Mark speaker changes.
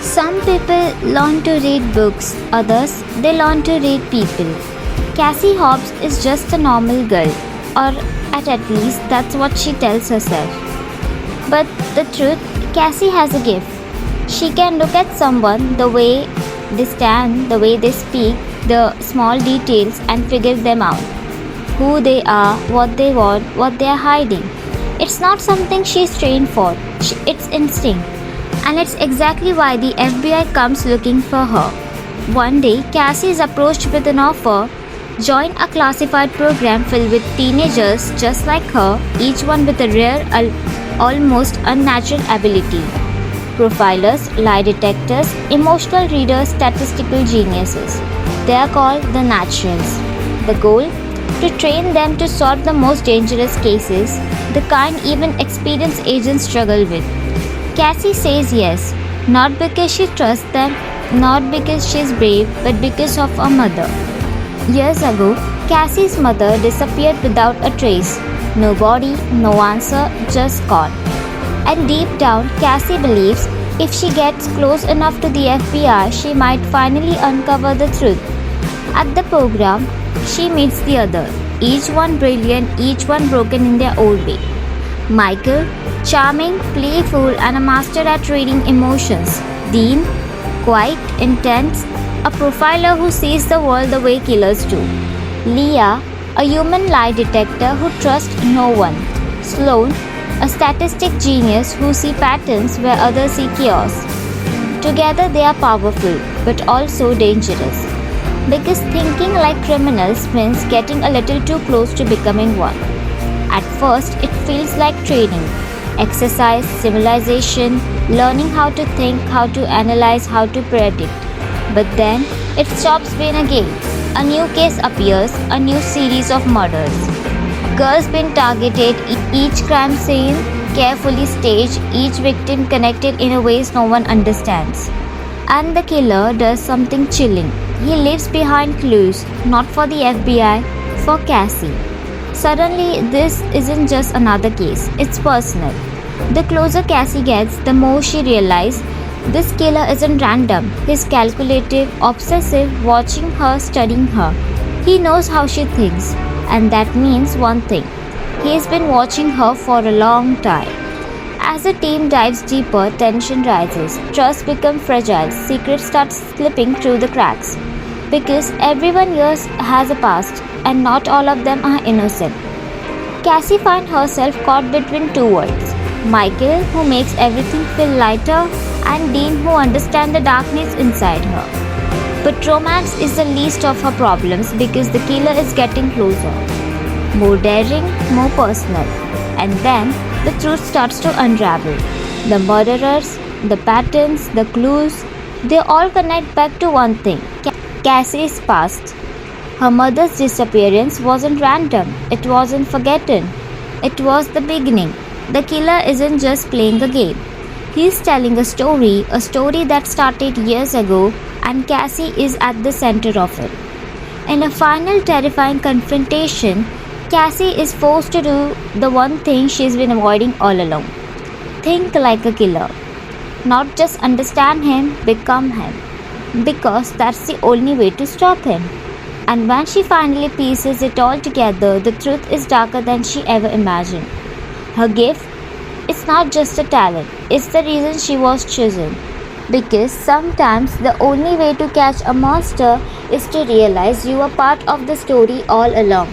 Speaker 1: Some people learn to read books, others they learn to read people. Cassie Hobbs is just a normal girl, or at least that's what she tells herself. But the truth, Cassie has a gift. She can look at someone, the way they stand, the way they speak, the small details, and figure them out. Who they are, what they want, what they are hiding. It's not something she's trained for, it's instinct. And it's exactly why the FBI comes looking for her. One day, Cassie is approached with an offer: join a classified program filled with teenagers just like her, each one with a rare, almost unnatural ability. Profilers, lie detectors, emotional readers, statistical geniuses. They are called the Naturals. The goal? To train them to solve the most dangerous cases, the kind even experienced agents struggle with. Cassie says yes, not because she trusts them, not because she's brave, but because of her mother. Years ago, Cassie's mother disappeared without a trace. No body, no answer, just gone. And deep down, Cassie believes if she gets close enough to the FBI, she might finally uncover the truth. At the program, she meets the other, each one brilliant, each one broken in their own way. Michael, charming, playful, and a master at reading emotions. Dean, quiet, intense, a profiler who sees the world the way killers do. Leah, a human lie detector who trusts no one. Sloane, a statistic genius who sees patterns where others see chaos. Together they are powerful, but also dangerous. Because thinking like criminals means getting a little too close to becoming one. At first, it feels like training, exercise, civilization, learning how to think, how to analyze, how to predict. But then, it stops being a game. A new case appears, a new series of murders. Girls being targeted, each crime scene carefully staged, each victim connected in a ways no one understands. And the killer does something chilling. He leaves behind clues, not for the FBI, for Cassie. Suddenly, this isn't just another case, it's personal. The closer Cassie gets, the more she realizes this killer isn't random. He's calculative, obsessive, watching her, studying her. He knows how she thinks, and that means one thing. He's been watching her for a long time. As the team dives deeper, tension rises, trust becomes fragile, secrets start slipping through the cracks. Because everyone here has a past, and not all of them are innocent. Cassie finds herself caught between two worlds. Michael, who makes everything feel lighter, and Dean, who understands the darkness inside her. But romance is the least of her problems because the killer is getting closer. More daring, more personal. And then, the truth starts to unravel. The murderers, the patterns, the clues, they all connect back to one thing: Cassie's past. Her mother's disappearance wasn't random, it wasn't forgotten. It was the beginning. The killer isn't just playing a game. He's telling a story that started years ago, and Cassie is at the center of it. In a final terrifying confrontation, Cassie is forced to do the one thing she's been avoiding all along: think like a killer. Not just understand him, become him. Because that's the only way to stop him. And when she finally pieces it all together, the truth is darker than she ever imagined. Her gift? It's not just a talent, it's the reason she was chosen. Because sometimes the only way to catch a monster is to realize you are part of the story all along.